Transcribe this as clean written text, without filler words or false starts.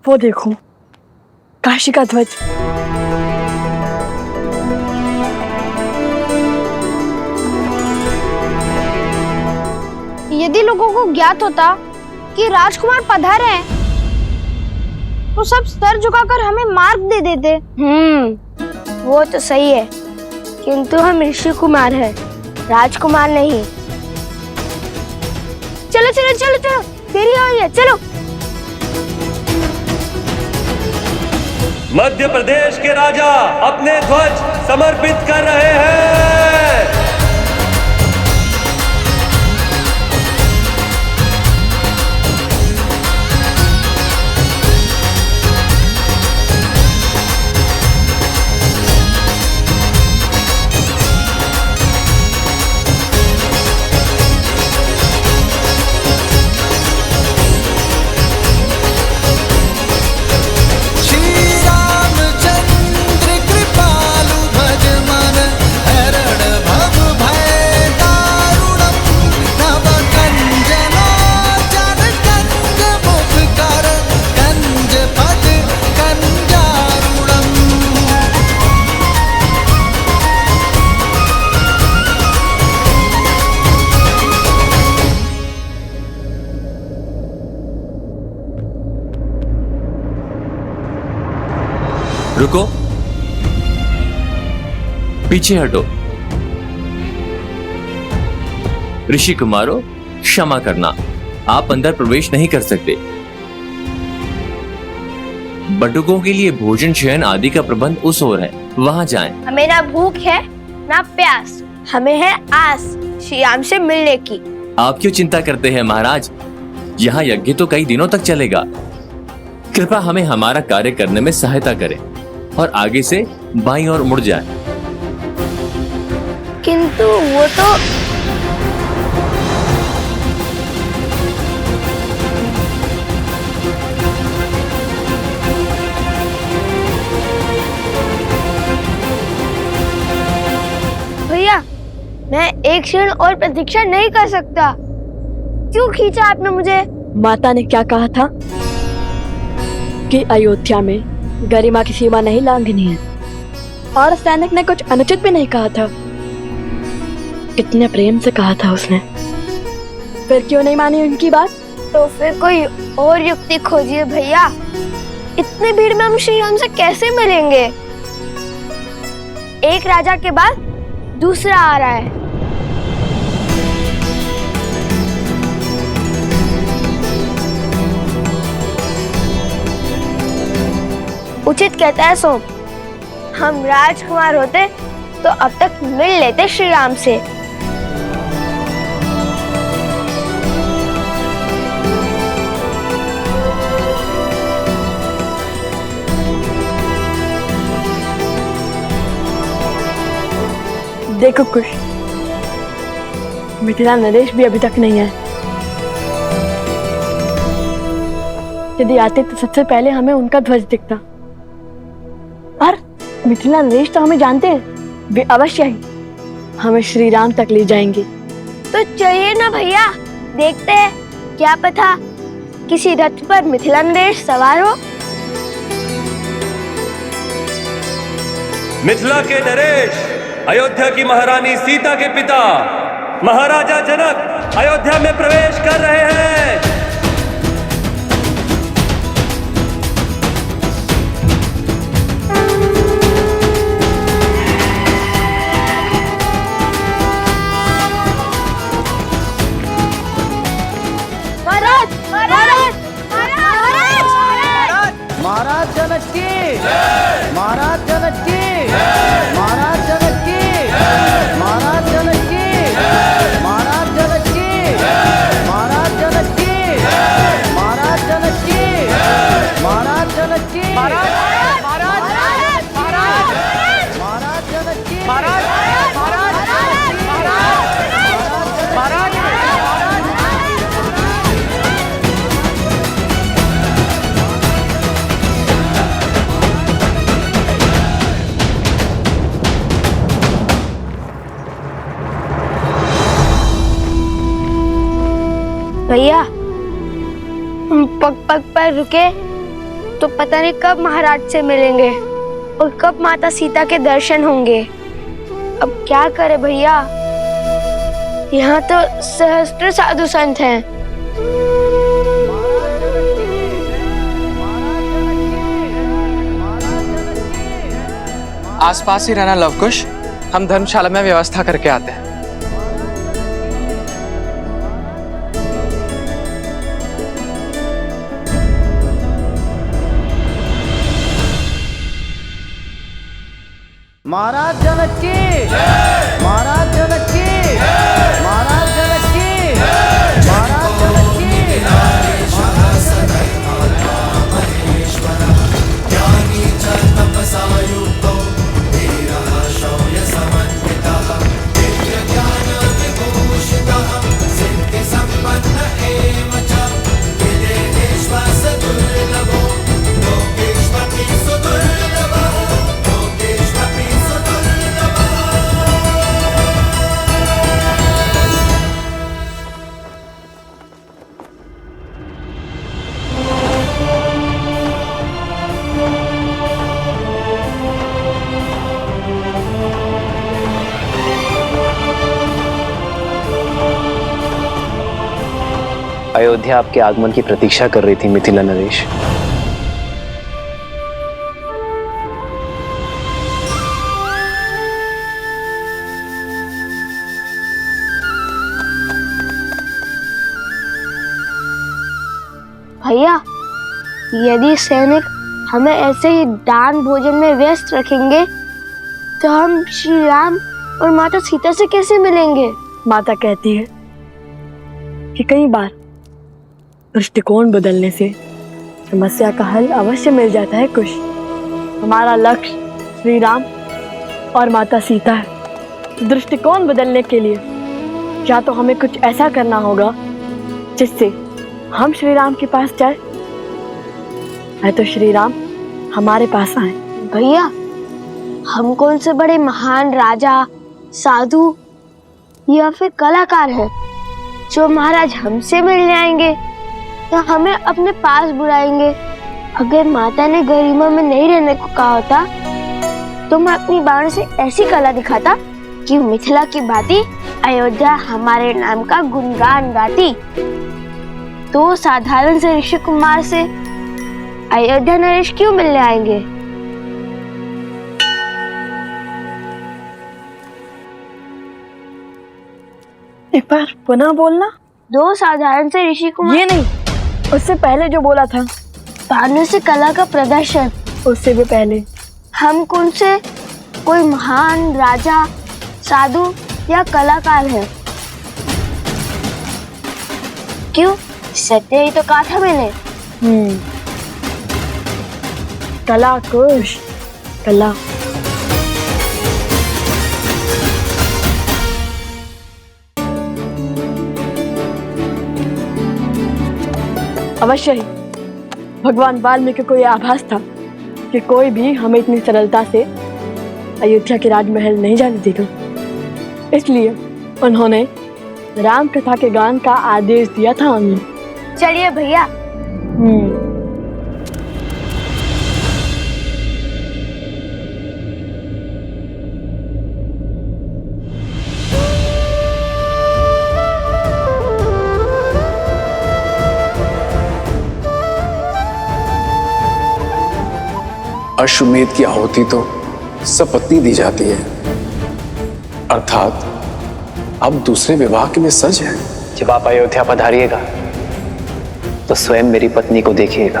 वो देखो, काशी का ध्वज। यदि लोगों को ज्ञात होता कि राजकुमार पधारे हैं, तो सब सर झुकाकर हमें मार्ग दे देते। वो तो सही है, किंतु हम ऋषि कुमार हैं, राजकुमार नहीं। चलो चलो चलो चलो, देरी हो रही है, चलो। मध्य प्रदेश के राजा अपने ध्वज समर्पित कर रहे हैं। रुको, पीछे हटो। ऋषि कुमारो, क्षमा करना, आप अंदर प्रवेश नहीं कर सकते। बटुकों के लिए भोजन शयन आदि का प्रबंध उस ओर है, वहां जाएं। हमें ना भूख है ना प्यास, हमें है आस श्री राम से मिलने की। आप क्यों चिंता करते हैं महाराज? यहाँ यज्ञ तो कई दिनों तक चलेगा। कृपया हमें हमारा कार्य करने में सहायता करें और आगे से बाईं ओर मुड़ जाए। किंतु वो तो भैया, मैं एक क्षण और प्रतीक्षा नहीं कर सकता। क्यों खींचा आपने मुझे? माता ने क्या कहा था कि अयोध्या में गरिमा की सीमा नहीं लांघनी है, और सैनिक ने कुछ अनुचित भी नहीं कहा था। कितने प्रेम से कहा था उसने, फिर क्यों नहीं मानी उनकी बात? तो फिर कोई और युक्ति खोजिए भैया। इतनी भीड़ में हम श्री राम से कैसे मिलेंगे? एक राजा के बाद दूसरा आ रहा है। उचित कहता है सोम, हम राजकुमार होते तो अब तक मिल लेते श्री राम से। देखो कुश, मिथिला नरेश भी अभी तक नहीं है। यदि आते तो सबसे पहले हमें उनका ध्वज दिखता। और मिथिला नरेश तो हमें जानते हैं, वे अवश्य ही हमें श्री राम तक ले जाएंगे। तो चलिए ना भैया, देखते हैं, क्या पता किसी रथ पर मिथिला नरेश सवार हो। मिथिला के नरेश अयोध्या की महारानी सीता के पिता महाराजा जनक अयोध्या में प्रवेश कर रहे हैं। महाराज महाराज महाराज महाराज जनक की, महाराज जनक की, महाराज जनक की, महाराज जनक की, महाराज जनक की, महाराज जनक की, महाराज जनक की, महाराज जनक की, महाराज महाराज महाराज महाराज जनक की, महाराज महाराज महाराज महाराज। भैया, हम पग पग पर रुके तो पता नहीं कब महाराज से मिलेंगे और कब माता सीता के दर्शन होंगे। अब क्या करे भैया, यहाँ तो सहस्त्र साधु संत हैं। आसपास ही रहना लवकुश, हम धर्मशाला में व्यवस्था करके आते हैं। महाराज जनक की महाराज जनक की महाराज जनक की महाराज जनक की अयोध्या आपके आगमन की प्रतीक्षा कर रही थी मिथिला नरेश। भैया, यदि सैनिक हमें ऐसे ही दान भोजन में व्यस्त रखेंगे तो हम श्री राम और माता सीता से कैसे मिलेंगे? माता कहती है कि कई बार दृष्टिकोण बदलने से समस्या का हल अवश्य मिल जाता है कुश। हमारा लक्ष्य श्री राम और माता सीता है। दृष्टिकोण बदलने के लिए या तो हमें कुछ ऐसा करना होगा जिससे हम श्री राम के पास जाए, है तो श्री राम हमारे पास आए। भैया, हम कौन से बड़े महान राजा, साधु या फिर कलाकार हैं जो महाराज हमसे मिलने आएंगे या हमें अपने पास बुलाएंगे? अगर माता ने गरिमा में नहीं रहने को कहा होता तो मैं अपनी बाण से ऐसी कला दिखाता कि मिथिला की भांति अयोध्या हमारे नाम का गुणगान गाती। तो साधारण से ऋषि कुमार से अयोध्या नरेश क्यों मिलने आएंगे? एक बार पुनः बोलना। दो साधारण से ऋषि कुमार? ये नहीं, उससे पहले जो बोला था। भानु से कला का प्रदर्शन? उससे भी पहले। हम कौन से कोई महान राजा, साधु या कलाकार हैं? क्यों, सत्य ही तो कहा था मैंने। कला कुश, कला। अवश्य ही भगवान वाल्मीकि को यह आभास था कि कोई भी हमें इतनी सरलता से अयोध्या के राजमहल नहीं जाने देगा। इसलिए उन्होंने राम कथा के गान का आदेश दिया था हमें। चलिए भैया। अश्वमेध की आहुति तो सपत्नी दी जाती है, अर्थात अब दूसरे विवाह के लिए सज है। जब आप अयोध्या पधारिएगा तो स्वयं मेरी पत्नी को देखिएगा।